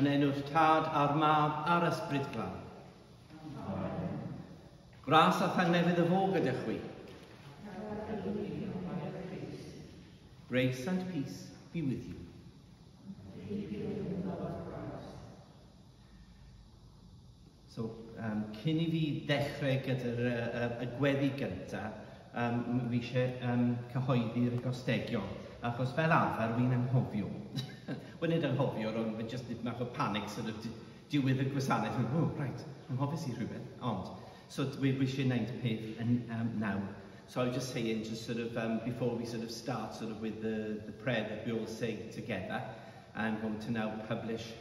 yn enw'r Tad a'r Mab a'r Ysbryd Glân. Gras a thangnefydd y fo gyda chwi. Grace and peace be with you. So, cyn I fi ddechrau gyda'r gweddi gyntaf, fi eisiau cyhoeddi'r gostegion, achos fel arfer fi'n anghofio. Wel, nid anghofio, ond fe jyst nid math o panic sort of diwedd y gwasanaeth. Oh, right, anghofio si rhywbeth, ond. So, we eisiau gwneud peth now. So I was just saying, just sort of, before we sort of start sort of with the prayer that we all say together, I'm going to now publish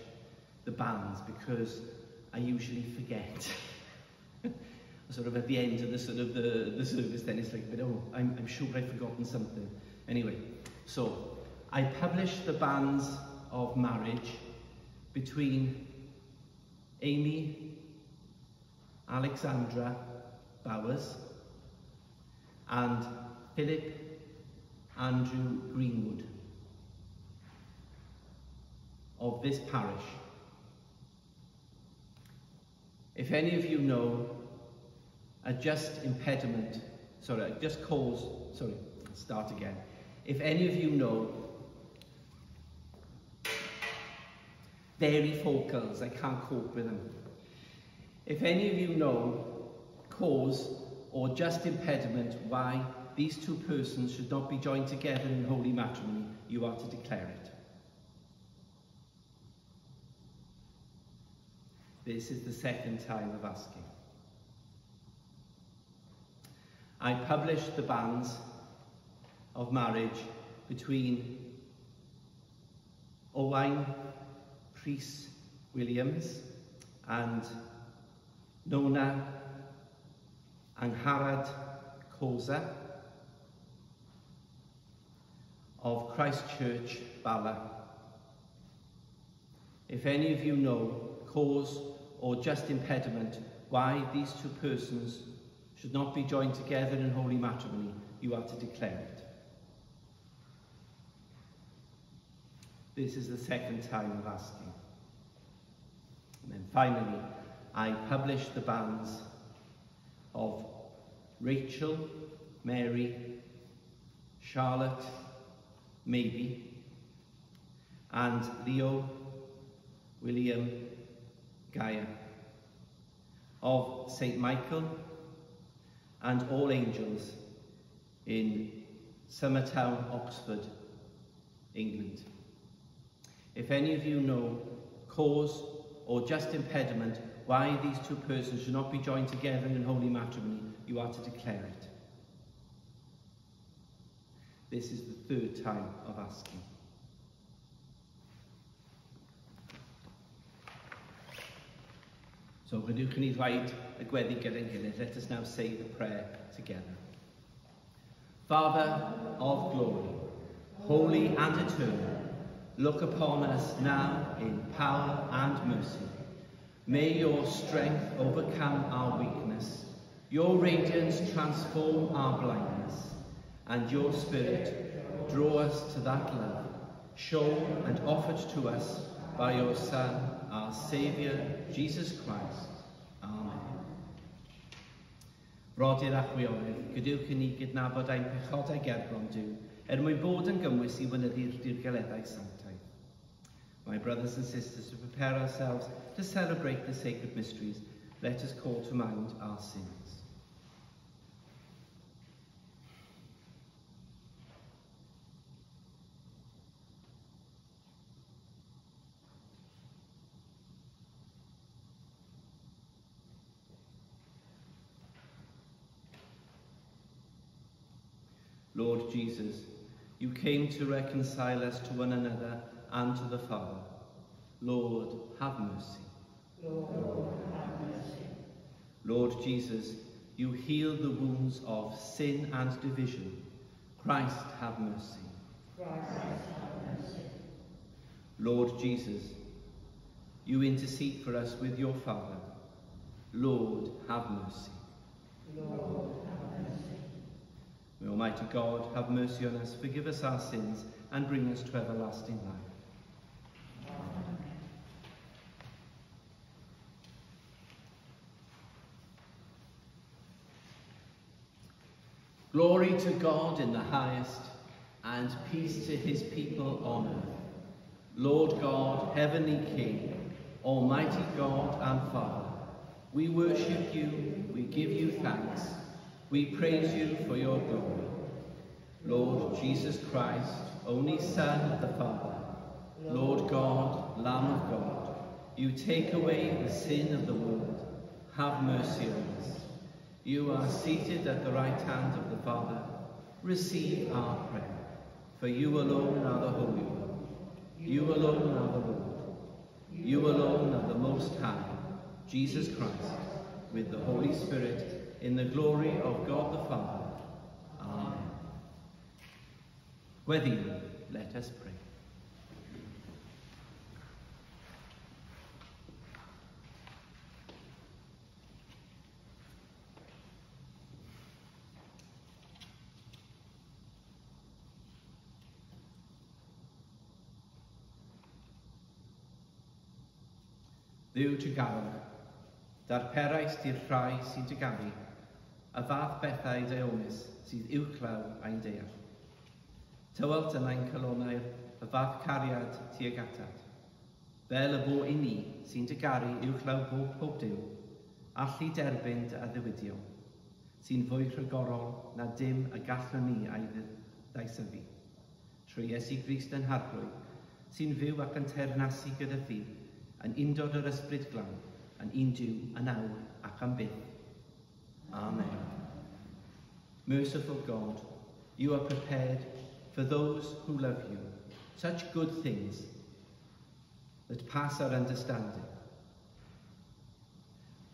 the banns because I usually forget. Sort of at the end of the sort of the service, then it's like, but oh, I'm sure I've forgotten something. Anyway, so I published the banns of marriage between Amy Alexandra Bowers and Philip Andrew Greenwood of this parish. If any of you know a just impediment, start again. If any of you know varifocals, I can't cope with them. If any of you know cause or just impediment why these two persons should not be joined together in holy matrimony, you are to declare it. This is the second time of asking. I published the banns of marriage between Owain Rhys Williams and Nona Angharad Kosa of Christchurch, Bala. If any of you know cause or just impediment why these two persons should not be joined together in holy matrimony, you are to declare it. This is the second time of asking. And then finally, I published the banns of Rachel, Mary, Charlotte, Maybe, and Leo, William, Gaia, of St. Michael and All Angels in Summertown, Oxford, England. If any of you know cause or just impediment why these two persons should not be joined together in holy matrimony, you are to declare it. This is the third time of asking. So, gadewch ni ddweud y gweddi gyda'n gilydd. Let us now say the prayer together. Father of glory, holy and eternal, look upon us now in power and mercy. May your strength overcome our weakness, your radiance transform our blindness, and your Spirit draw us to that love, shown and offered to us by your Son, our Saviour, Jesus Christ. Amen. Brodyr a chwiorydd, gadewch i ni gydnabod ein pechodau gerbron Duw, mwyn bod yn gymwys i wynyddu'r dirgeleddau sanctaidd. My brothers and sisters, to prepare ourselves to celebrate the sacred mysteries, let us call to mind our sins. Lord Jesus, you came to reconcile us to one another and to the Father. Lord, have mercy. Lord, have mercy. Lord Jesus, you healed the wounds of sin and division. Christ, have mercy. Christ, have mercy. Lord Jesus, you intercede for us with your Father. Lord, have mercy. Lord, have mercy. May Almighty God have mercy on us, forgive us our sins, and bring us to everlasting life. Amen. Glory to God in the highest, and peace to his people on earth. Lord God, heavenly King, almighty God and Father, we worship you, we give you thanks, we praise you for your glory. Lord Jesus Christ, only Son of the Father, Lord God, Lamb of God, you take away the sin of the world, have mercy on us. You are seated at the right hand of the Father, receive our prayer. For you alone are the Holy One, you alone are the Lord, you alone are the Most High, Jesus Christ, with the Holy Spirit, in the glory of God the Father. Amen. Gweddill, let us pray. Dduw dy galon, darperais di'r rhai sy'n dy garu, a fath bethau deuonus sydd uwchlaw a'n deall. Tywalt yna'n calonau'r y fath cariad tuag atad. Fel y bo i ni sy'n dy garu uwchlaw pob diw, allu derbyn dy addewidio, sy'n fwy rhagorol na dim y gallwn ni a'i ddaisyfu. Trwy Iesu Grist yn Harlech, sy'n fyw ac yn teyrnasu gyda fi, yn undod yr ysbryd glân, yn un Duw, yn awr ac am byth. Amen. Merciful God, you are prepared for those who love you, such good things that pass our understanding.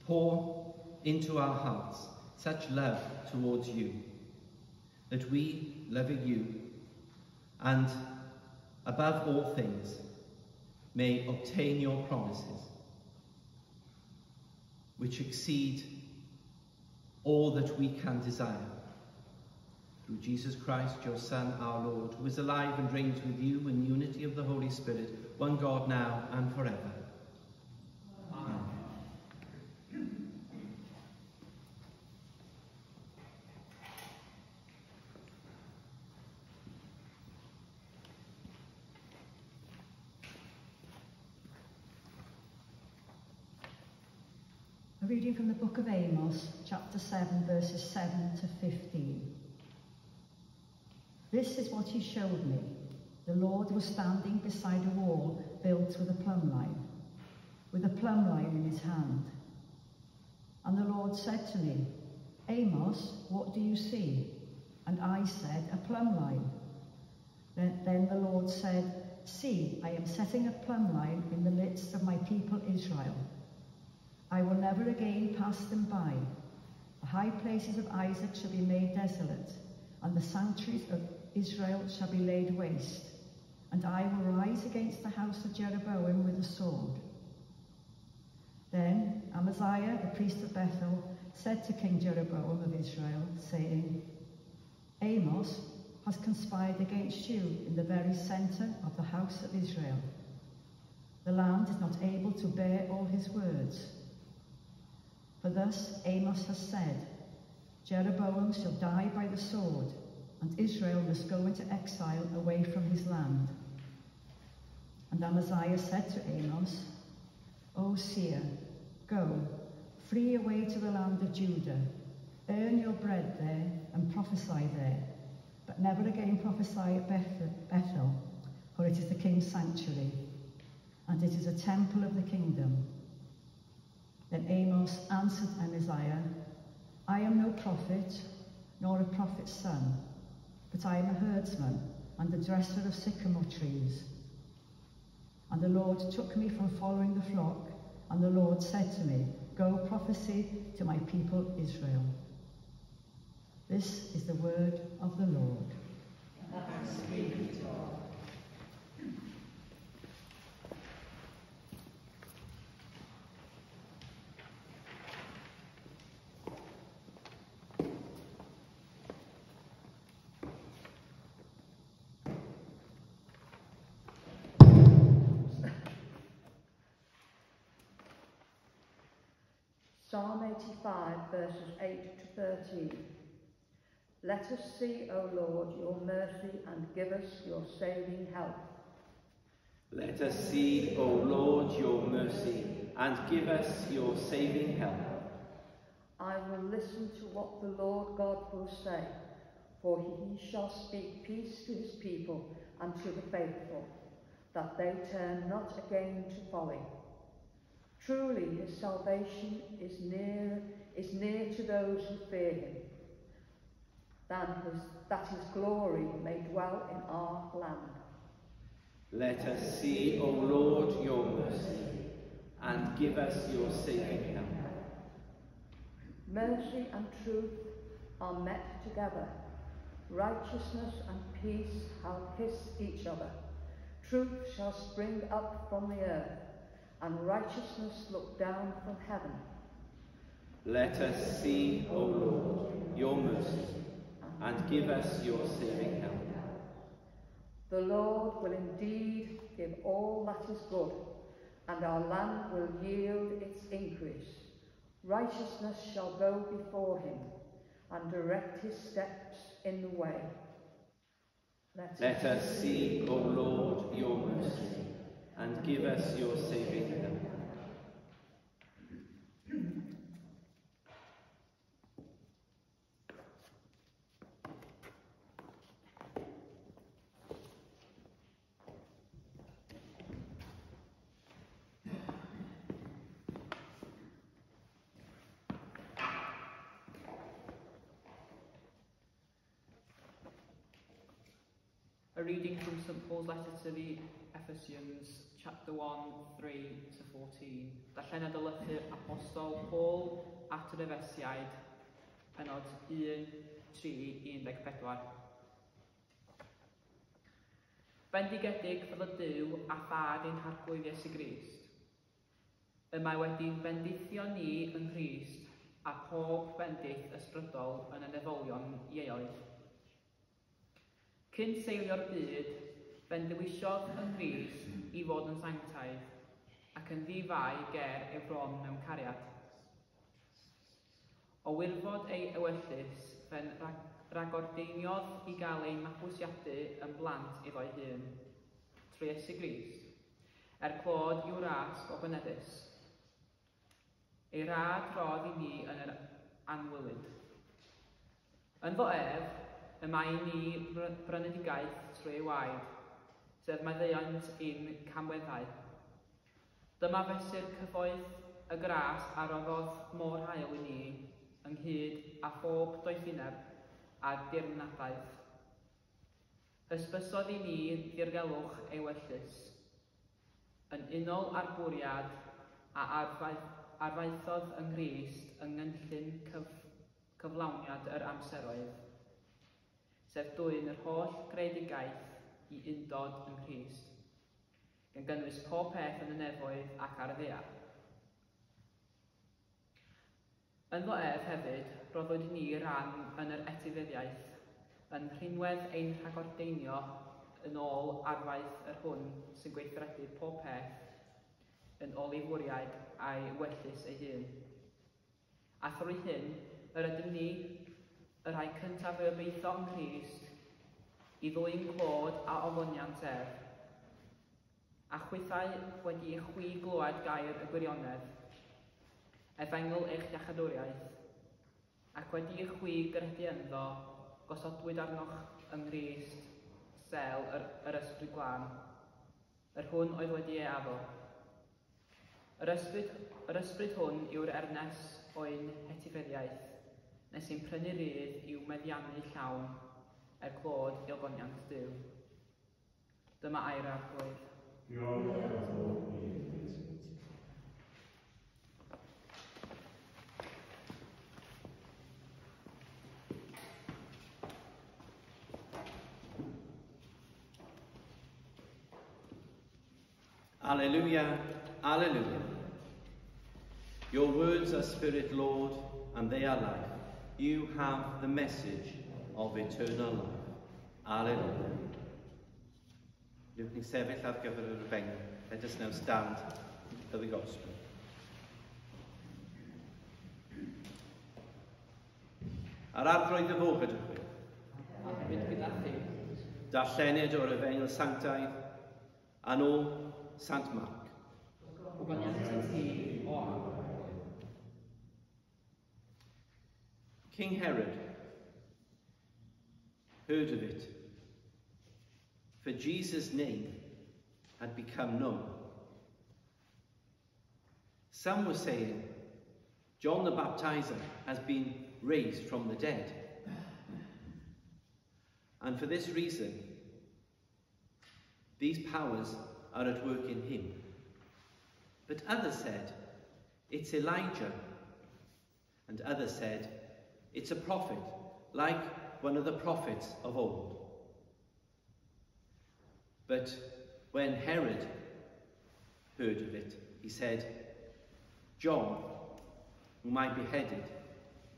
Pour into our hearts such love towards you, that we, loving you, and above all things, may obtain your promises, which exceed all that we can desire. Through Jesus Christ, your Son, our Lord, who is alive and reigns with you in unity of the Holy Spirit, one God now and forever. Amen. A reading from the book of Amos, chapter 7, verses 7 to 15. This is what he showed me. The Lord was standing beside a wall built with a plumb line in his hand. And the Lord said to me, Amos, what do you see? And I said, a plumb line. Then the Lord said, see, I am setting a plumb line in the midst of my people Israel. I will never again pass them by. The high places of Isaac shall be made desolate, and the sanctuaries of Israel shall be laid waste. And I will rise against the house of Jeroboam with a sword. Then Amaziah, the priest of Bethel, said to King Jeroboam of Israel, saying, Amos has conspired against you in the very centre of the house of Israel. The land is not able to bear all his words. For thus Amos has said, Jeroboam shall die by the sword, and Israel must go into exile away from his land. And Amaziah said to Amos, O seer, go, flee away to the land of Judah, earn your bread there and prophesy there, but never again prophesy at Bethel, for it is the king's sanctuary, and it is a temple of the kingdom. Then Amos answered Amaziah, I am no prophet, nor a prophet's son, but I am a herdsman and a dresser of sycamore trees. And the Lord took me from following the flock, and the Lord said to me, go prophesy to my people Israel. This is the word of the Lord. Thanks be to God. Psalm 85, verses 8 to 13. Let us see, O Lord, your mercy and give us your saving help. Let us see, O Lord, your mercy and give us your saving help. I will listen to what the Lord God will say, for he shall speak peace to his people and to the faithful, that they turn not again to folly. Truly his salvation is near to those who fear him, that his glory may dwell in our land. Let us see, O Lord, your mercy, and give us your saving help. Mercy and truth are met together. Righteousness and peace shall kiss each other. Truth shall spring up from the earth, and righteousness look down from heaven. Let us see, O Lord, your mercy, and give us your saving help. The Lord will indeed give all that is good, and our land will yield its increase. Righteousness shall go before him, and direct his steps in the way. Let us see, O Lord, your mercy, and give us your saving help. A reading from St Paul's letter to the Ephesians, chapter 1, 3 to 14. Darllen adolygu'r apostol Paul at yr Efesiaid, penod 1:3-14. Bendigedig fydd y Duw a Thad ein harglwydd Iesu Grist. Y mae wedi'n bendithio ni yn Christ a pob bendith ysbrydol yn y neddolion ieoedd. Cyn seilio'r byd, bendewisiodd yn Christ i fod yn sanctaidd ac yn ddifau ger ei bron mewn cariad. O wirfod ei ewyllys, fe'n ragordeiniodd i gael ei mabwysiadu yn blant iddo'i hun, trwy Iesu Grist, clod i'w ras o benedus. Ei rad rodd i ni yn yr anwylyd. Yn fo ef, y mae ni brynedigaeth trwy ei waed, sef maddeuant un camweddau. Dyma fesur cyfoeth y gras a roddodd mor hael i ni, ynghyd a phob doethineb a dirnadaeth. Hysbysodd i ni ddirgelwch ei wellus, yn unol â'r bwriad a arfaethodd yng Nghrist yng ngynllun cyflawniad yr amseroedd, sef dwyn yr holl greadigaeth i undod yn Christ, gan gynnwys pob peth yn y nefoedd ac ar y ddaear. Yn fo ef hefyd, roddwyd ni ran yn yr etifeddiaeth, yn rhinwedd ein rhagordeinio yn ôl arfaeth yr hwn sy'n gweithredu pob peth yn ôl ei fwriad a'i wellus ei hun. A thrwy hyn, yr ydym ni, y rhai cyntaf y beitho yn Christ, i ddwy'n clod a ofyniant ef, a chwythau wedi eich chwi glwad gair y gwirionedd, efengol eich iachadwriaeth, ac wedi eich chwi gredu ynddo, gosodwyd arnoch yng Nghrist, sel yr ysbryd glân, yr hwn oedd wedi ei addo. Yr ysbryd hwn yw'r ernes o'n hetifeddiaeth, nes sy'n prynu rydd i'w meddiannu llawn clod i'w goniant Duw. Dyma air arglwydd. Alleluia, alleluia. Your words are spirit, Lord, and they are life. You have the message of eternal life. Alleluia. Newch ni sefyll ar gyfer yr beng. Let us now stand for the gospel. Ar arglwydd y fo ydych chi. Darllened o'r Efengyl Sanctaidd a o Sant Marc. King Herod heard of it, for Jesus' name had become known. Some were saying, John the Baptizer has been raised from the dead. And for this reason, these powers are at work in him. But others said, it's Elijah. And others said, it's a prophet, like one of the prophets of old. But when Herod heard of it, he said, John, whom I beheaded,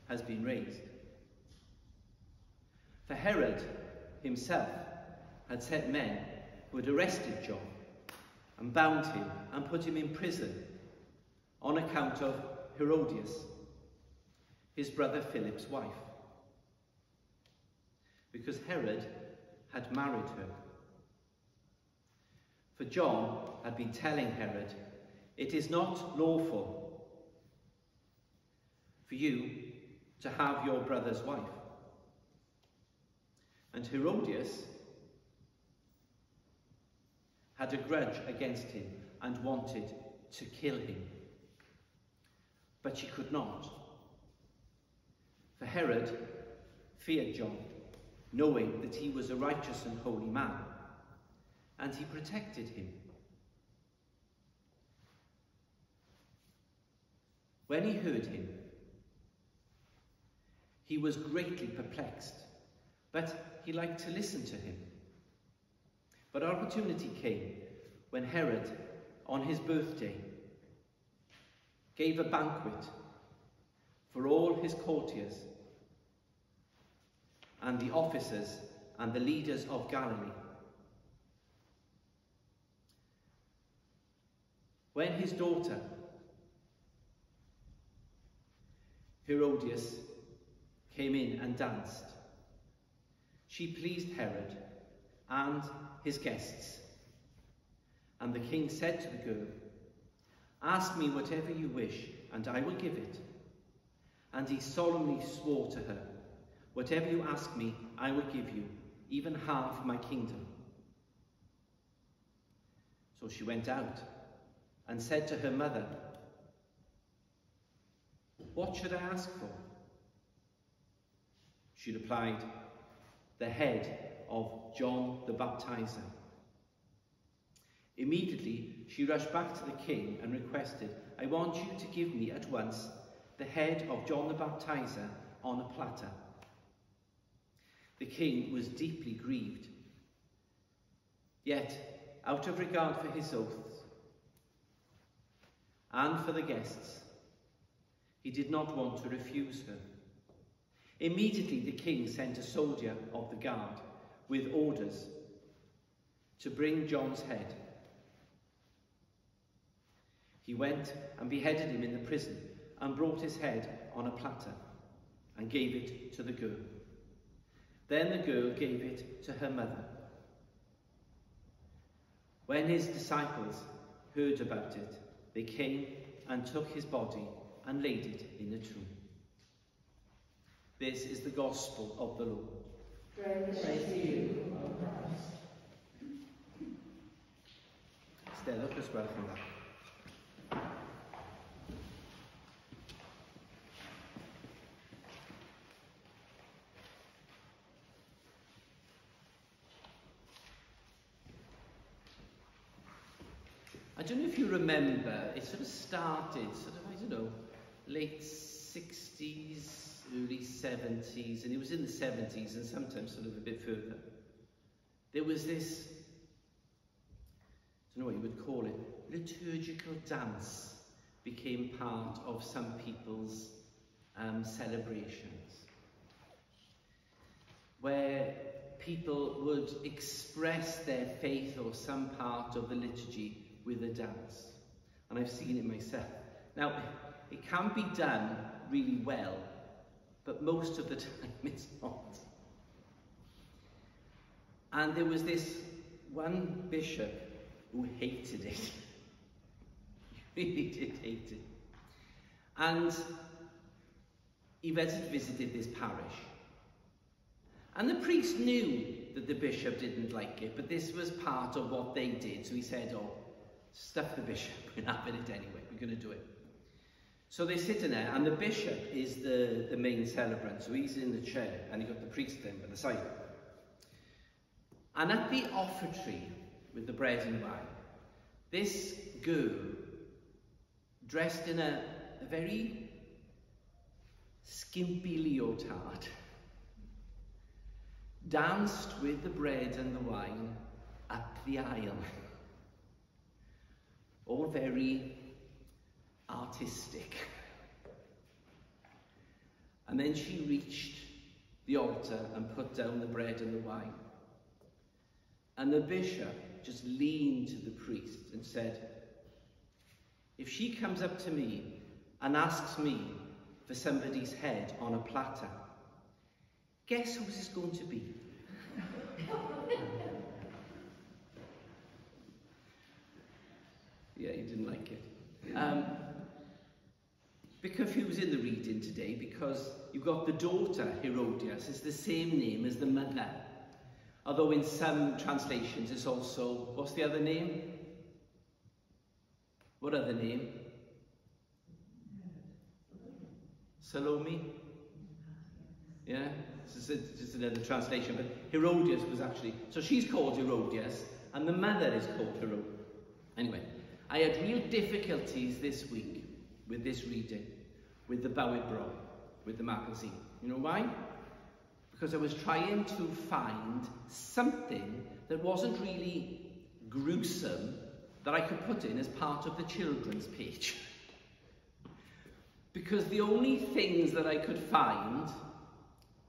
has been raised. For Herod himself had set men who had arrested John and bound him and put him in prison on account of Herodias, his brother Philip's wife, because Herod had married her. For John had been telling Herod, it is not lawful for you to have your brother's wife. And Herodias had a grudge against him and wanted to kill him. But she could not. For Herod feared John, knowing that he was a righteous and holy man, and he protected him. When he heard him, he was greatly perplexed, but he liked to listen to him. But opportunity came when Herod, on his birthday, gave a banquet for all his courtiers and the officers and the leaders of Galilee. When his daughter, Herodias, came in and danced, she pleased Herod and his guests. And the king said to the girl, ask me whatever you wish, and I will give it. And he solemnly swore to her, whatever you ask me, I will give you, even half of my kingdom. So she went out and said to her mother, what should I ask for? She replied, the head of John the Baptizer. Immediately she rushed back to the king and requested, I want you to give me at once the head of John the Baptizer on a platter. The king was deeply grieved. Yet, out of regard for his oaths and for the guests, he did not want to refuse her. Immediately the king sent a soldier of the guard with orders to bring John's head. He went and beheaded him in the prison and brought his head on a platter and gave it to the girl. Then the girl gave it to her mother. When his disciples heard about it, they came and took his body and laid it in the tomb. This is the gospel of the Lord. Praise to you, O Christ. Steddwch os gwelwch yn dda. I don't know if you remember, it sort of started, I don't know, late 60s, early 70s, and it was in the 70s and sometimes sort of a bit further. There was this, I don't know what you would call it, liturgical dance became part of some people's celebrations, where people would express their faith or some part of the liturgy with a dance. And I've seen it myself. Now, it can be done really well, but most of the time it's not. And there was this one bishop who hated it. He really did hate it. And he visited this parish. And the priest knew that the bishop didn't like it, but this was part of what they did. So he said, oh, stuff the bishop, we're having it anyway, we're going to do it. So they're sitting there, and the bishop is the main celebrant. So he's in the chair, and you've got the priest then by the side. And at the offertory, with the bread and wine, this girl, dressed in a very skimpy leotard, danced with the bread and the wine up the aisle. All very artistic. And then she reached the altar and put down the bread and the wine. And the bishop just leaned to the priest and said, if she comes up to me and asks me for somebody's head on a platter, guess whose it's going to be? Yeah, he didn't like it. Bit confusing the reading today because you've got the daughter, Herodias, it's the same name as the mother. Although in some translations it's also, what's the other name? What other name? Salome? Yeah, it's just another translation, but Herodias was actually, so she's called Herodias, and the mother is called Herodias. Anyway, I had real difficulties this week with this reading, with the Bywyd Bro, with the magazine. You know why? Because I was trying to find something that wasn't really gruesome that I could put in as part of the children's page. Because the only things that I could find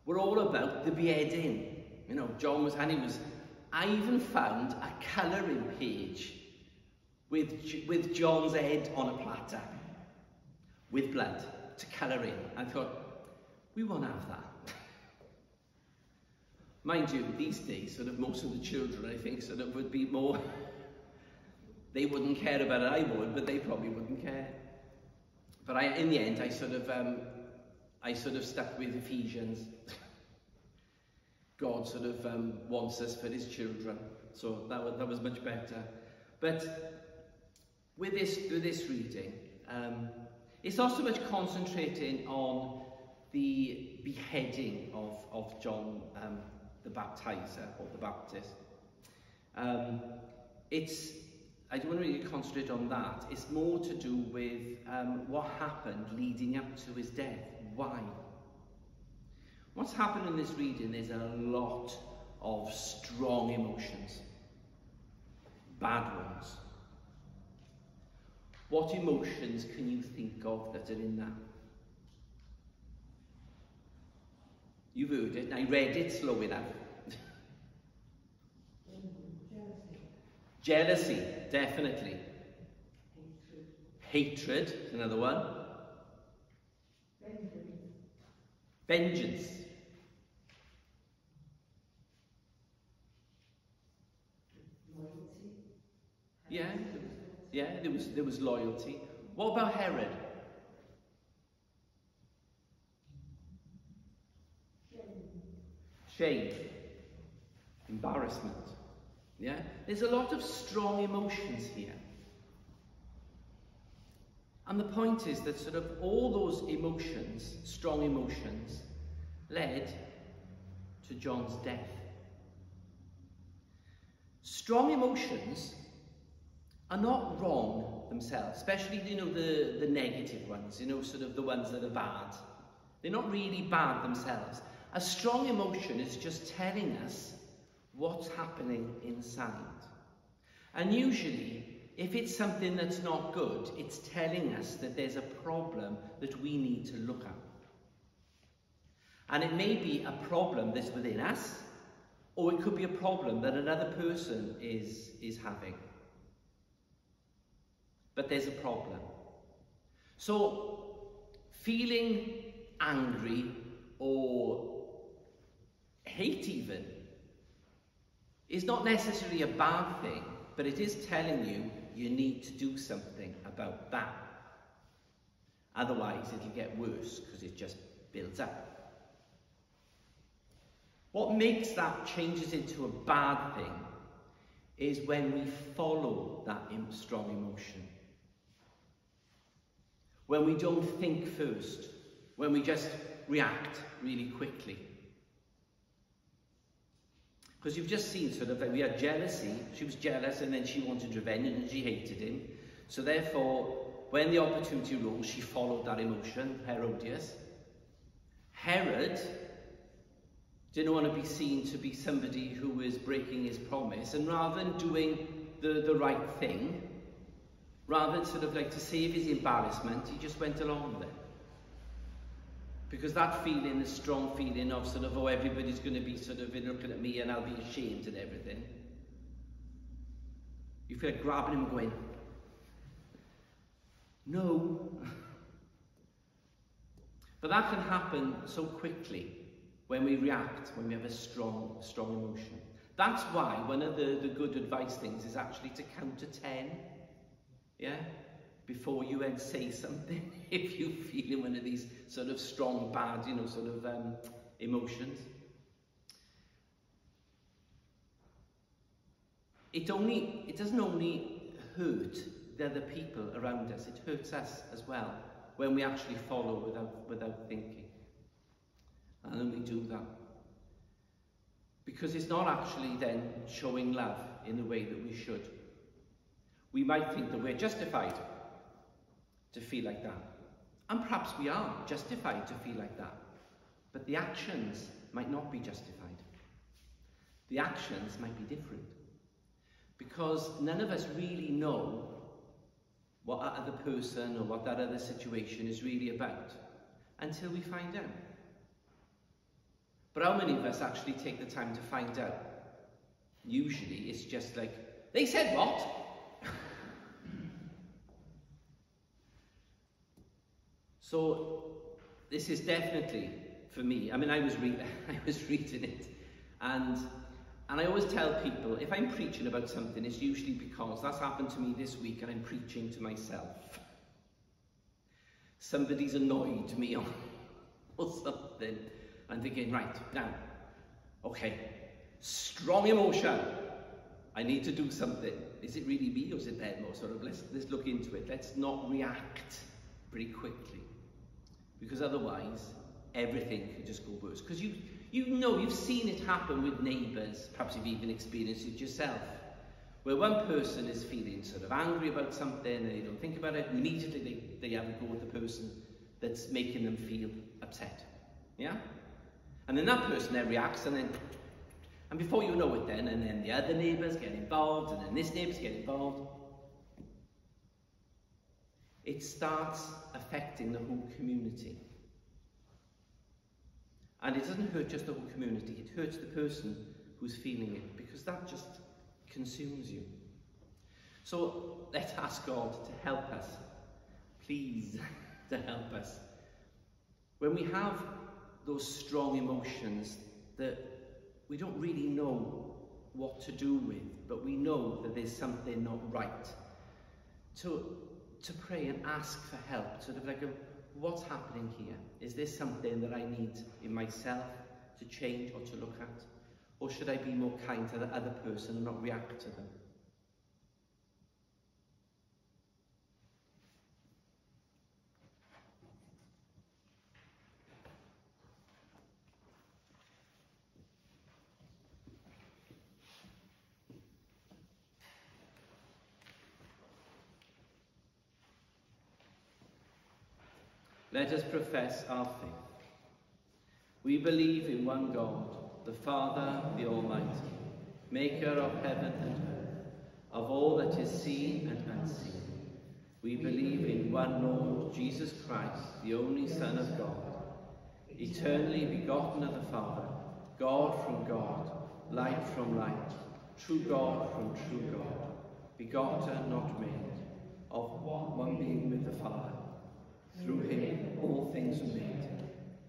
were all about the beheading. You know, John was, and he was, I even found a colouring page with John's head on a platter, with blood, to colour in. I thought, we won't have that. Mind you, these days, sort of most of the children, I think, sort of would be more, they wouldn't care about it, I would, but they probably wouldn't care. But in the end, I sort of stuck with Ephesians. God sort of wants us for his children, so that was much better. But with this reading, it's not so much concentrating on the beheading of John the Baptizer, or the Baptist. I don't want to really concentrate on that. It's more to do with what happened leading up to his death. Why? What's happened in this reading is a lot of strong emotions. Bad ones. What emotions can you think of that are in that? You've heard it, and I read it slow enough. Jealousy, definitely. Hatred, another one. Vengeance. Yeah, there was loyalty. What about Herod? Shame. Embarrassment. Yeah? There's a lot of strong emotions here. And the point is that sort of all those emotions, strong emotions, led to John's death. Strong emotions are not wrong themselves, especially, you know, the negative ones, you know, sort of the ones that are bad. They're not really bad themselves. A strong emotion is just telling us what's happening inside. And usually, if it's something that's not good, it's telling us that there's a problem that we need to look at. And it may be a problem that's within us, or it could be a problem that another person is having. But there's a problem. So, feeling angry or hate even is not necessarily a bad thing, but it is telling you you need to do something about that. Otherwise, it'll get worse because it just builds up. What makes that changes into a bad thing is when we follow that strong emotion. When we don't think first, when we just react really quickly. Because you've just seen sort of like we had jealousy. She was jealous and then she wanted revenge and she hated him. So therefore, when the opportunity arose, she followed that emotion, Herodias. Herod didn't want to be seen to be somebody who was breaking his promise, and rather than doing the right thing, rather than sort of like to save his embarrassment, he just went along with it. Because that feeling, the strong feeling of sort of, oh, everybody's going to be sort of looking at me and I'll be ashamed and everything. You feel like grabbing him and going, no. But that can happen so quickly when we react, when we have a strong emotion. That's why one of the good advice things is actually to count to 10. Yeah? Before you then say something, if you're feeling one of these sort of strong, bad, sort of emotions. It doesn't only hurt the other people around us, it hurts us as well when we actually follow without thinking. And then we do that. Because it's not actually then showing love in the way that we should. We might think that we're justified to feel like that. And perhaps we are justified to feel like that. But the actions might not be justified. The actions might be different. Because none of us really know what that other person or what that other situation is really about until we find out. But how many of us actually take the time to find out? Usually it's just like, they said what? So this is definitely, for me, I mean, I was reading it, and I always tell people, if I'm preaching about something, it's usually because that's happened to me this week and I'm preaching to myself. Somebody's annoyed me or something. I'm thinking, right, now, okay, strong emotion. I need to do something. Is it really me or is it them? Or sort of, let's look into it. Let's not react pretty quickly. Because otherwise, everything can just go worse. Because you've seen it happen with neighbours, perhaps you've even experienced it yourself, where one person is feeling sort of angry about something and they don't think about it, and immediately they have a go at the person that's making them feel upset. Yeah? And then that person then reacts, and before you know it then, and then the other neighbours get involved, and then this neighbours get involved. It starts affecting the whole community. And it doesn't hurt just the whole community, it hurts the person who's feeling it, because that just consumes you. So let's ask God to help us, please, to help us. When we have those strong emotions that we don't really know what to do with, but we know that there's something not right, to pray and ask for help, sort of like, what's happening here? Is there something that I need in myself to change or to look at? Or should I be more kind to the other person and not react to them? Let us profess our faith. We believe in one God, the Father, the Almighty, maker of heaven and earth, of all that is seen and unseen. We believe in one Lord, Jesus Christ, the only Son of God, eternally begotten of the Father, God from God, light from light, true God from true God, begotten, not made, of one being with the Father. Through him all things were made.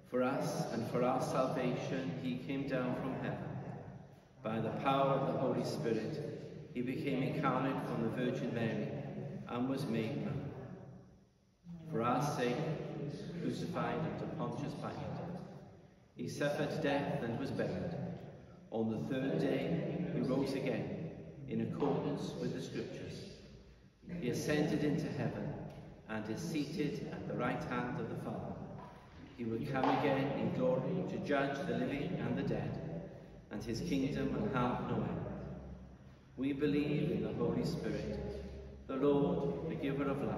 For us and for our salvation he came down from heaven, By the power of the Holy Spirit, he became incarnate from the Virgin Mary and was made man. For our sake, crucified under Pontius Pilate, he suffered death and was buried. On the third day, he rose again, in accordance with the Scriptures. He ascended into heaven and is seated at the right hand of the Father. He will come again in glory to judge the living and the dead, and his kingdom will have no end. We believe in the Holy Spirit, the Lord, the giver of life,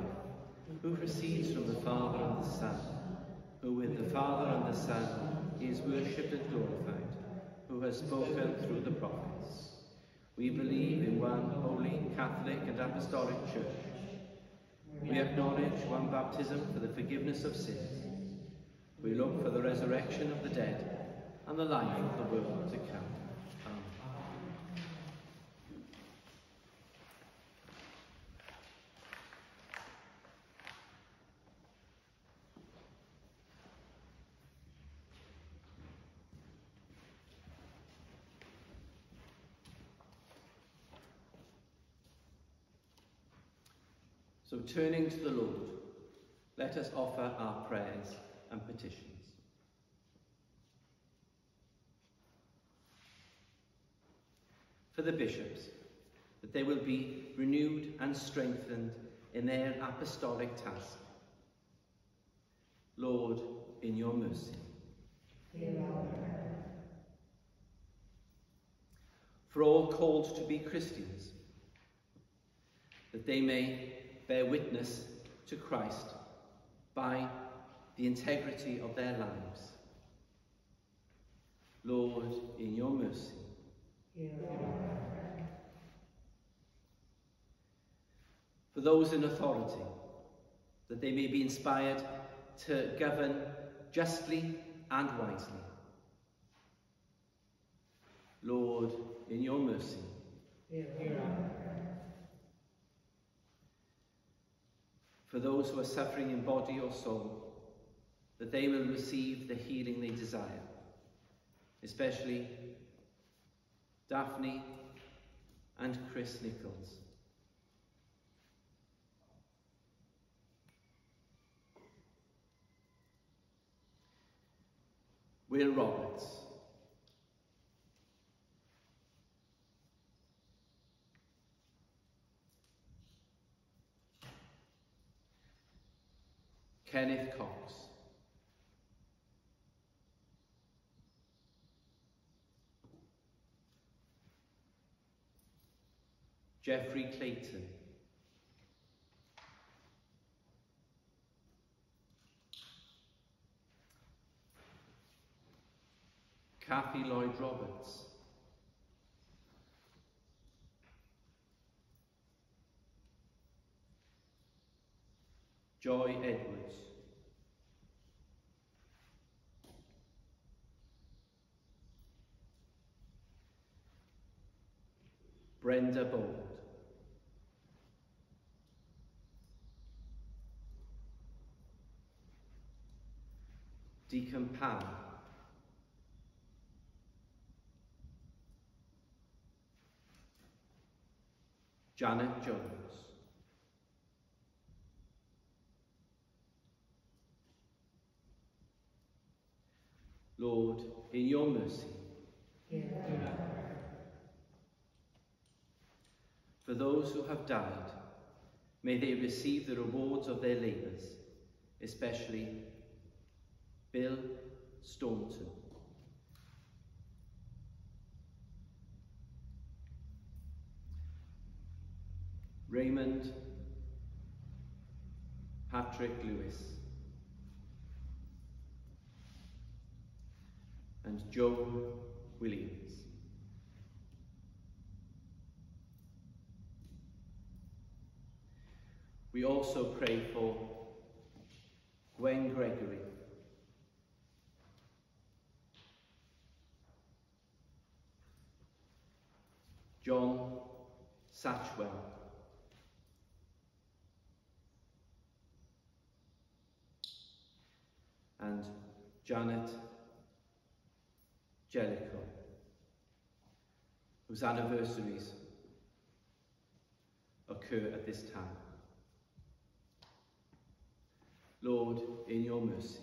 who proceeds from the Father and the Son, who with the Father and the Son is worshipped and glorified, who has spoken through the prophets. We believe in one holy, Catholic and Apostolic Church. We acknowledge one baptism for the forgiveness of sins. We look for the resurrection of the dead and the life of the world to come. Amen. So turning to the Lord, let us offer our prayers and petitions. For the bishops, that they will be renewed and strengthened in their apostolic task. Lord, in your mercy. Hear our prayer. For all called to be Christians, that they may bear witness to Christ by the integrity of their lives. Lord, in your mercy. Hear our prayer. For those in authority, that they may be inspired to govern justly and wisely. Lord, in your mercy. Hear our prayer. For those who are suffering in body or soul, that they will receive the healing they desire, especially Daphne and Chris Nichols. Will Roberts. Kenneth Cox. Jeffrey Clayton. Kathy Lloyd Roberts. Joy Edwards. Brenda Bold. Deacon Pam. Janet Jones. Lord, in your mercy. Hear our prayer. For those who have died, may they receive the rewards of their labours, especially Bill Staunton. Raymond Patrick Lewis. And Joe Williams. We also pray for Gwen Gregory, John Satchwell, and Janet Jellicoe. whose anniversaries occur at this time. Lord, in your mercy.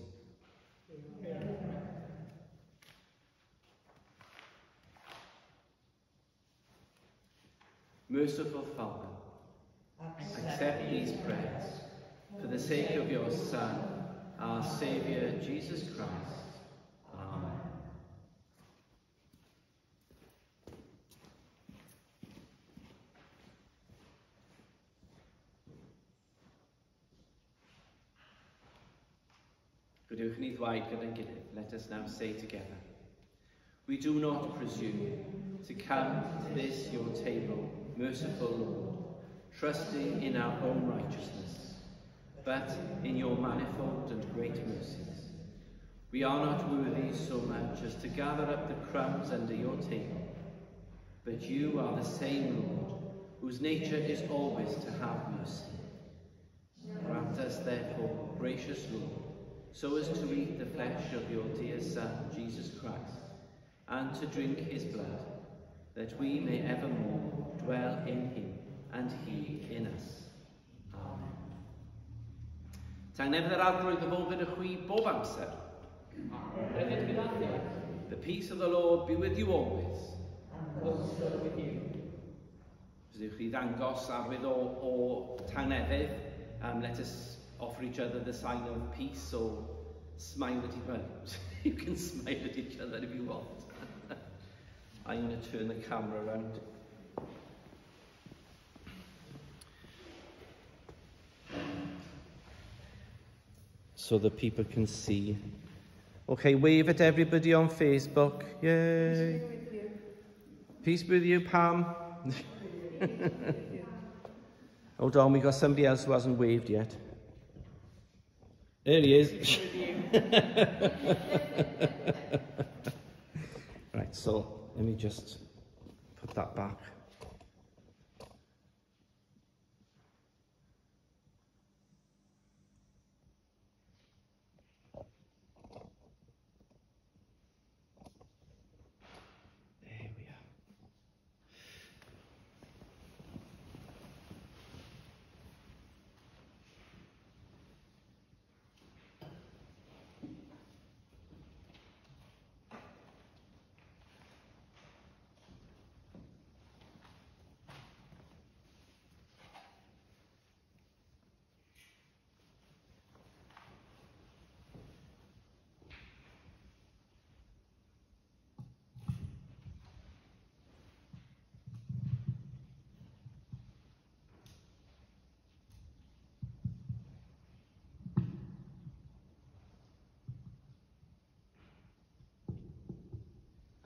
Merciful Father, accept these prayers for the sake of your Son, our Saviour, Jesus Christ. Amen. Gadewch ni ddweud gyda'n gilydd. Let us now say together, we do not presume to come to this your table, merciful Lord, trusting in our own righteousness, but in your manifold and great mercies. We are not worthy so much as to gather up the crumbs under your table, but you are the same Lord, whose nature is always to have mercy. Grant us, therefore, gracious Lord, so as to eat the flesh of your dear Son, Jesus Christ, and to drink his blood, that we may evermore dwell in him and he in us. Amen. Tangnefyd yr Ardudwy fod gyda chwi bob amser. The peace of the Lord be with you always. And also with you. Ydych chi ddangos arwydd o tangnefydd, let us offer each other the sign of peace or smile at each other. You can smile at each other if you want. I'm going to turn the camera around. So that people can see. Okay, wave at everybody on Facebook. Yay. Peace be with you, Pam. Hold on, we got somebody else who hasn't waved yet. There he is. Right, so let me just put that back. There we are.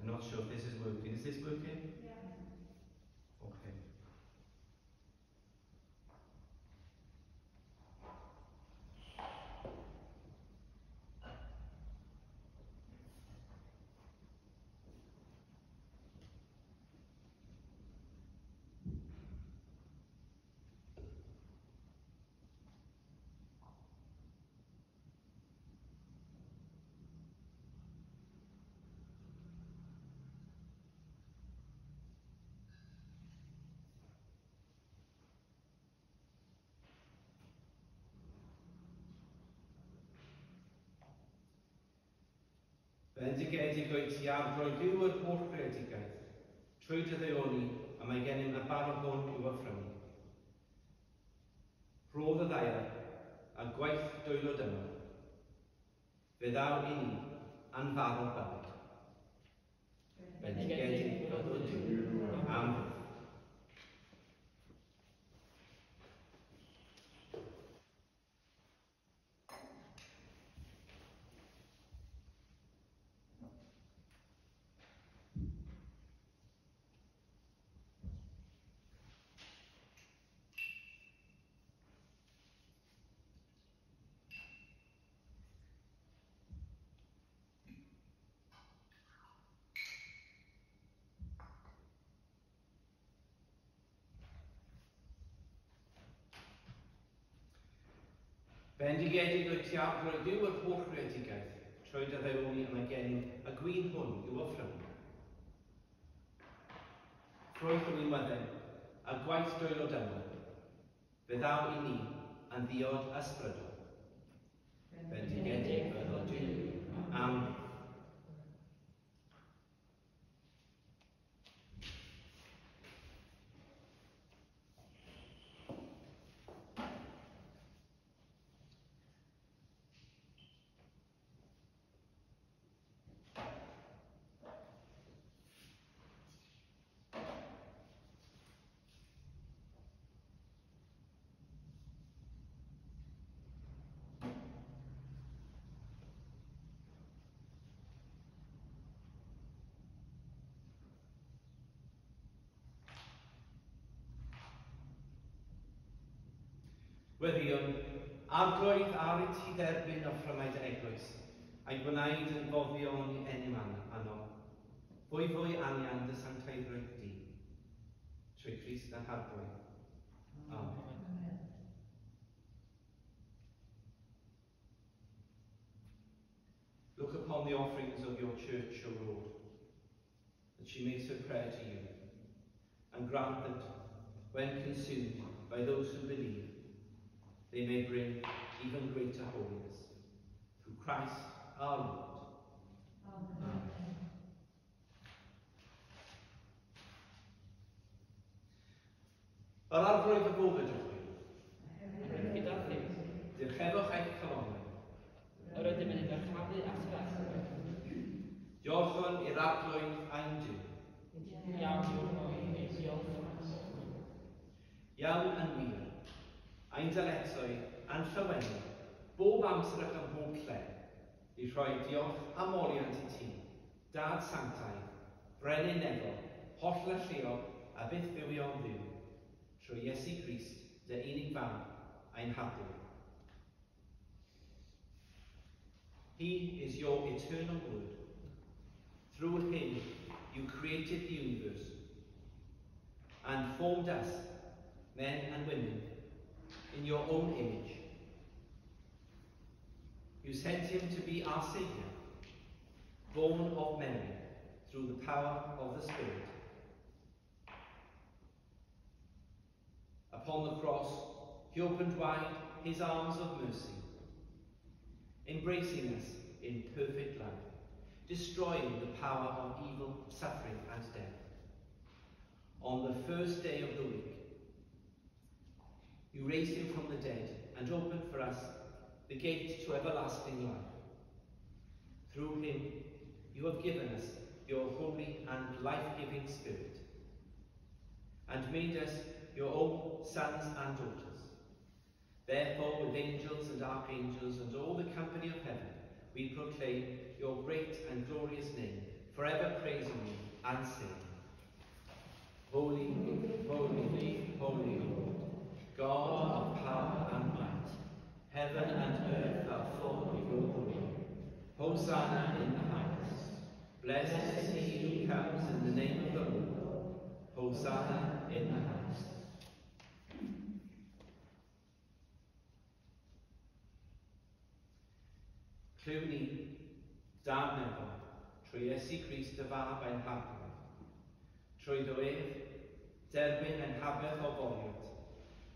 I'm not sure if this is working. Is this working? Yeah. Okay. Bendigedig o'i ti ardroediw yr holl greadigaeth, trwy dy ddeoni a mae gennym y barn hwn i'w offrymu. Rhodd y ddaear a gwaith dwylo dyma, fe ddaw i ni anfarn bywyd. Bendigedig o'i Duw am fydd. Bendigedig o'i ti ardroediw yr holl greadigaeth, trwy dy ddeoni a mae gennym y gwin hwn i'w offrymu. Ffrwyth yn wyddem, a gwaith dwylo dyma, fe ddaw I ni yn ddiod ysbrydol. Bendigedig fyddod Duw. Amen. Weddion, arglwydd ar y ti dderbyn o ffrymau eglwys, a'i gwneud yn foddion I enw anno. Fwy anian dy sanctaidd di, trwy Christ a Harlech. Amen. Look upon the offerings of your church, O Lord, that she makes her prayer to you, and grant that, when consumed by those who believe, they may bring even greater holiness. Through Christ our Lord. Amen. Yr arglwydd y bwfyd ydych chi. Gyda chi. Dirchefwch eich calonau. Yr ydym yn ymyrchafu at yr asgwrn. Diolchon i'r arglwydd ein Duw. Iawn yw'r mwyn ei diolch. Iawn yn wir. Ein dyletswydd a'n llywennu, bob amser ac ym mhob lle, I rhoi diolch a moriant I ti, Dad Sanctaidd, Brenin Nefol, holl a lleol a byth bywion ddiw, trwy Iesu Grist, dy unig fan, ein hadw. He is your eternal word. Through him you created the universe and formed us, men and women, in your own image. You sent him to be our Saviour, born of Mary, through the power of the Spirit. Upon the cross, he opened wide his arms of mercy, embracing us in perfect love, destroying the power of evil, suffering, and death. On the first day of the week, you raised him from the dead and opened for us the gate to everlasting life. Through him, you have given us your holy and life-giving Spirit, and made us your own sons and daughters. Therefore, with angels and archangels and all the company of heaven, we proclaim your great and glorious name, forever praising you and saying, Holy, holy, holy Lord, God of power and might, heaven and earth are full of your glory. Hosanna in the highest. Blessed is he who comes in the name of the Lord. Hosanna in the highest. Clyw ni, Dad Nefol, trwy Iesu Grist y fab ein Harlech, trwy ddwyf, derbyn ein habeth o foriad,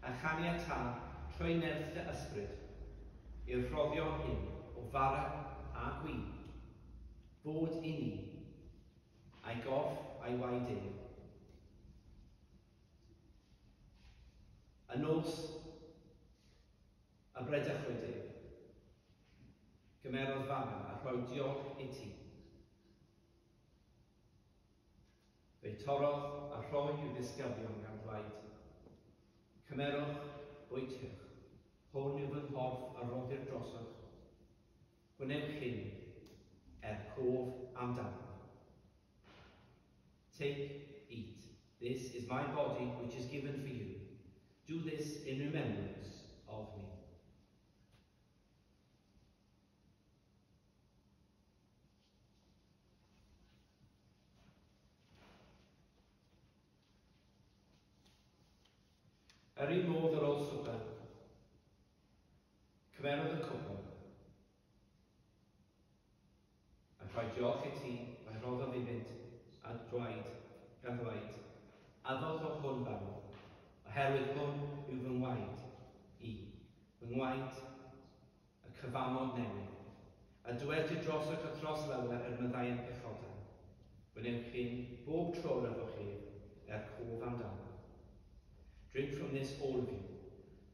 a chaniatâd trwy nerth dy ysbryd, i'r rhoddion hyn o fara a gwyn, bod I ni, a'i gorff a'i waedyn. Y nos y bredach wedyn, gymerodd fama a rhoi diolch I ti. Fe torodd a rhoi i'w ddisgyblion gan ddweud, cymerwch bwytych, hwn yw fy nghorff a roddir drosoch. Gwnewch hyn cof amdano. Take, eat. This is my body which is given for you. Do this in remembrance of me. Yr un modd ar ôl swper, cymerodd y cwpl, a rhoi diolch I ti, a rhoddodd iddynt a dweud, gan ddweud, Addodd o hwn fawr, oherwydd hwn yw fy ngwaed i, fy ngwaed y cyfamod newydd, a dywed i dros ac dros lawer yr myddai yn pechodau. Gwnewch chi'n bob tro efo chi cof amdano. Drink from this, all of you,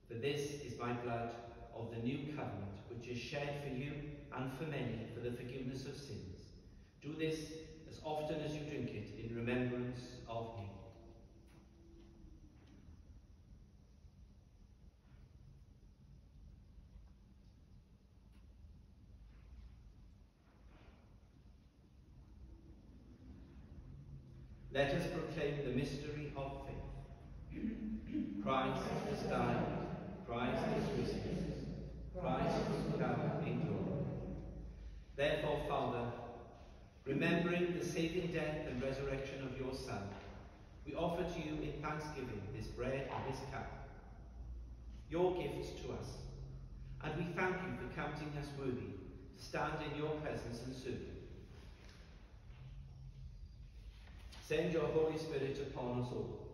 for this is my blood of the new covenant, which is shed for you and for many for the forgiveness of sins. Do this as often as you drink it in remembrance of me. Let us proclaim the mystery of faith. Christ has died, Christ is risen, Christ will come in glory. Therefore, Father, remembering the saving death and resurrection of your Son, we offer to you in thanksgiving this bread and this cup, your gifts to us, and we thank you for counting us worthy to stand in your presence and serve you. Send your Holy Spirit upon us all,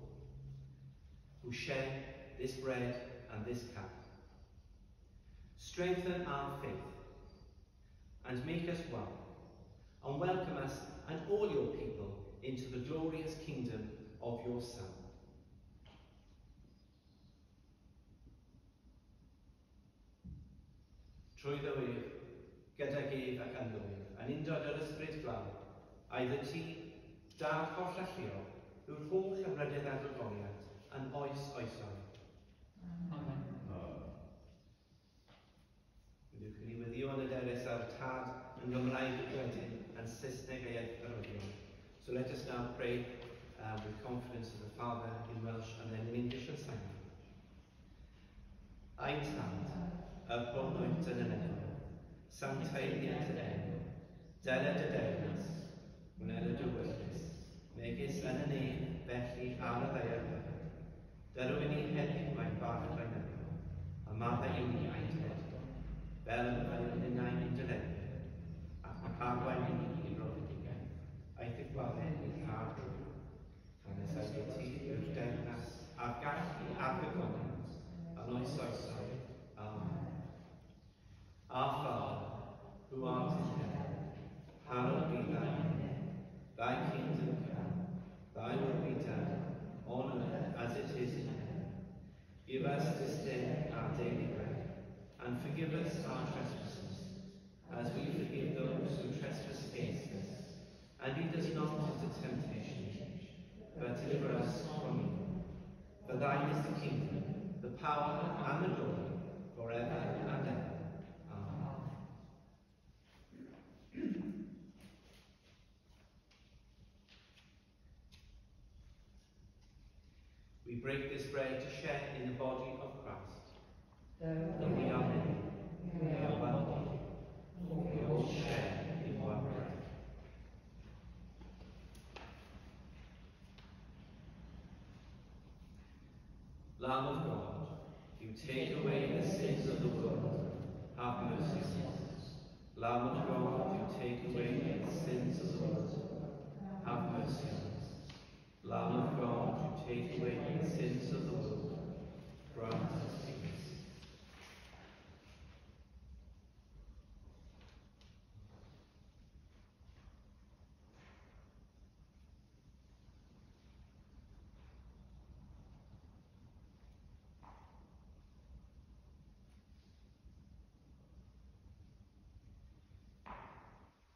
who share this bread and this cup. Strengthen our faith, and make us one, and welcome us and all your people into the glorious kingdom of your Son. Trwy ddywyr, gyda gef ac anwyr, yn undod yr ysbryd glaw, a iddo ti, dad holl alluo, yw'r holl ymrydydd ar gogoniad, yn oes oesoedd. Amen. Byddwch chi weddio yn y derys ar tad yn Gymraeg wedyn yn Saesneg ei arwyddion. So let us now pray with confidence of the Father in Welsh and then in English and sign language. Ein tad, y brolwynt yn y negol, sanctaeliad yn enw, deled y dernas, wnel y dywyrus, megis yn y neb, felly ar y ddeiar bydd. Dyrwyn ni heddiw mae'n bach rhaid nefo, a maddau yw ni ein heddiw, fel yn fel yn ein dyledu, ac mae carwain ni i brofedigaeth, aeth y gwared i'r car drwy, hanes a'i ti yw'r dernas, a'r gallu a'r gygoniad, yn oes oesoedd. Amen. Our Father, who art in heaven, hallowed be thy name. Thy kingdom come, thy will be done, on earth as it is in heaven. Give us this day our daily bread, and forgive us our trespasses, as we forgive those who trespass against us. And lead us not into temptation, but deliver us from evil. For thine is the kingdom, the power, and the glory, forever and ever. We break this bread to share in the body of Christ. Though we are many, we are one body, for we all share in one bread. Lamb of God, you take away the sins of the world, have mercy on us. Lamb of God, you take away the sins of the world, have mercy on us. Lamb of God, you take away the sins of the world, grant us peace.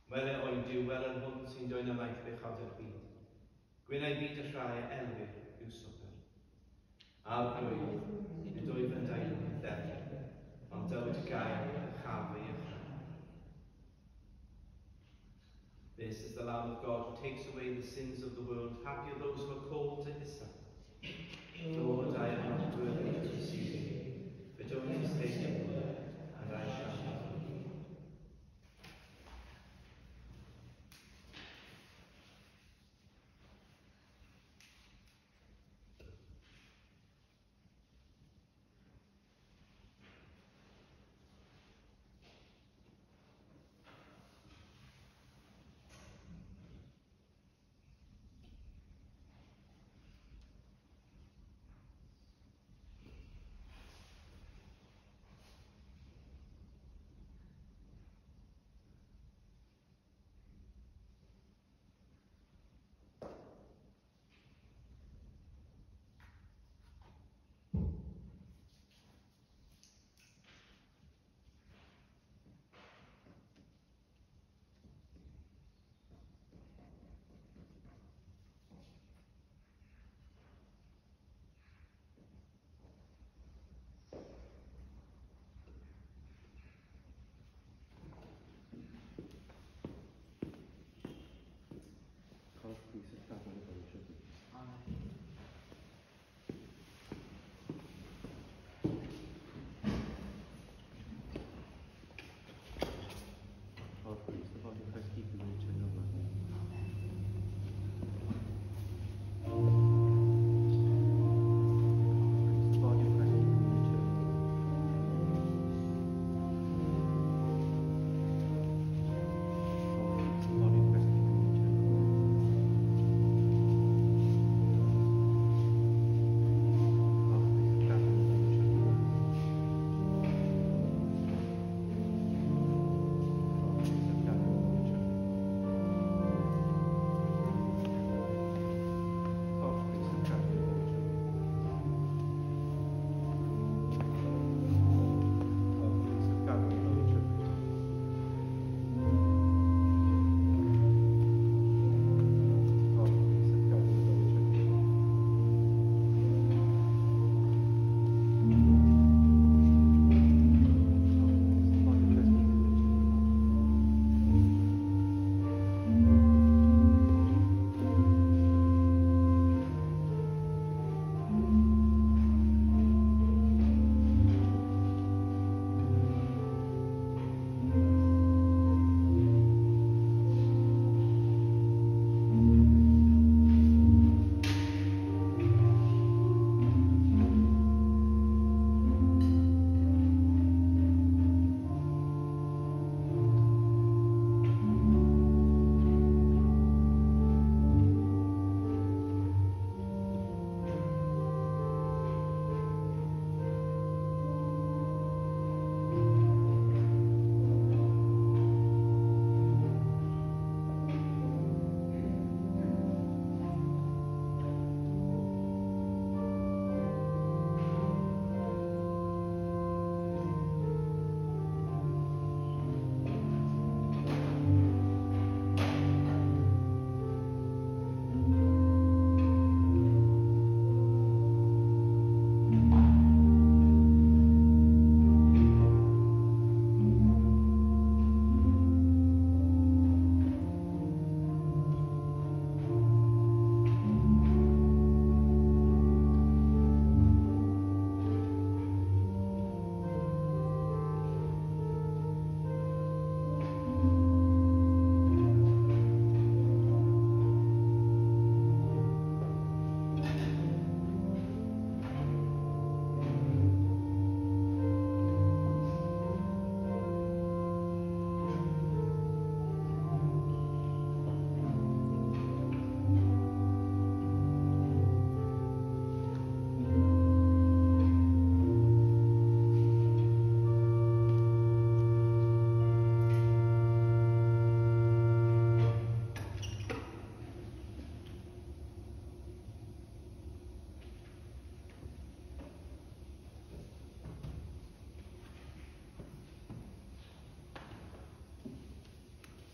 Wele oediw wel yn hwn sy'n dwy'n ymaith bechod yr byd. Gwynau byd y rhai elwyr yw swper. A'r glwydd, nid oedd yn dain yn ddefn, ond dywyd gael y chafu y chan. This is the Lamb of God who takes away the sins of the world. Happy are those who are called to his Son. Lord, I am not worthy to receive you, but only say your word, and I shall not forgive.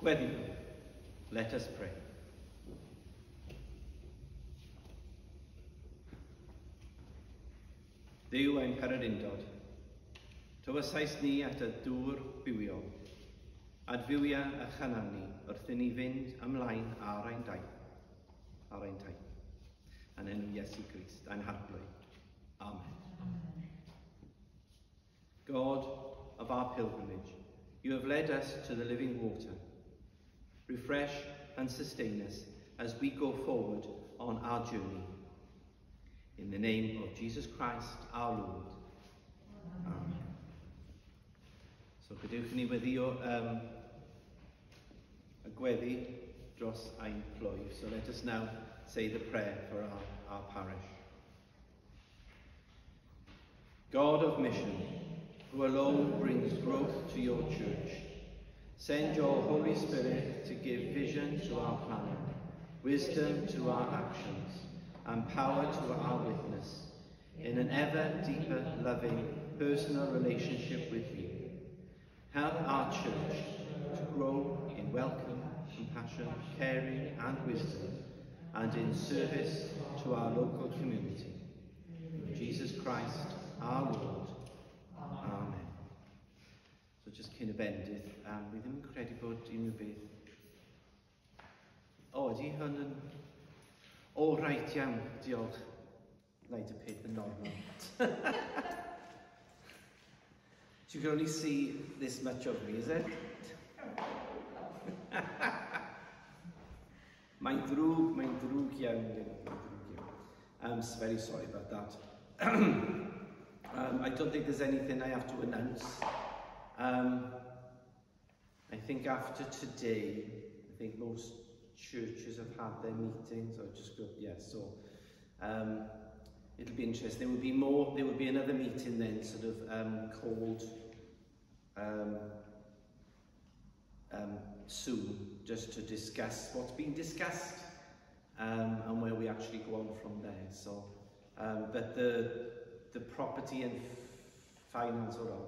Gweddill, let us pray. Dduw ein pererindod, tywysais ni at y dŵr bywiol, adfywia a chanel ni wrth i ni fynd ymlaen ar ein taith. Yn enw Iesu Grist, ein Harlech. Amen. God of our pilgrimage, you have led us to the living water. Refresh and sustain us as we go forward on our journey. In the name of Jesus Christ, our Lord. Amen. So gadewch ni weddio y gweddi dros ein plwyf. So let us now say the prayer for our parish. God of mission, who alone brings growth to your church, send your Holy Spirit to give vision to our planning, wisdom to our actions, and power to our witness, in an ever deeper, loving, personal relationship with you. Help our church to grow in welcome, compassion, caring, and wisdom, and in service to our local community. Through Jesus Christ, our Lord. Amen. So just cyn y bendydd, fi ddim yn credu bod unrhyw beth. Ydy hwn yn... O, reit, iawn, diolch. Like a pit and normal. You can only see this much of me, is it? Mae'n drwg iawn. I'm very sorry about that. I don't think there's anything I have to announce. I think after today, I think most churches have had their meetings, or just go, yeah, so it'll be interesting. There will be another meeting then, sort of called soon, just to discuss what's being discussed and where we actually go on from there. So, but the property and finance are on.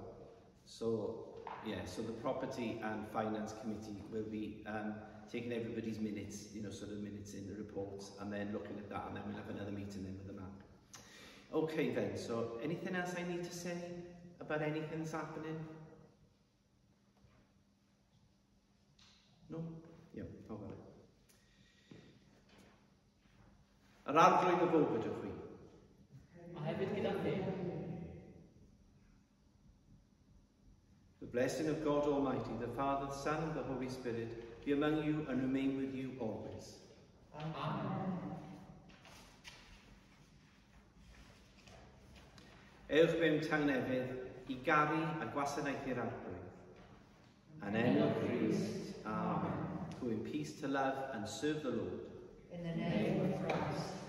So yeah, so the property and finance committee will be taking everybody's minutes, sort of minutes in the reports, and then looking at that, and then we'll have another meeting then with the map. Okay then, so anything else I need to say about anything that's happening? No? Yeah, how about it? Yr Ardudwy y fod ydych chi? A hefyd gyda chi. The blessing of God Almighty, the Father, the Son, and the Holy Spirit be among you and remain with you always. Amen. Ewch mewn tangnefydd I garu a gwasanaethu'r Ardudwy. Yn enw Christ, Amen. Go in peace to love and serve the Lord. In the name of Christ.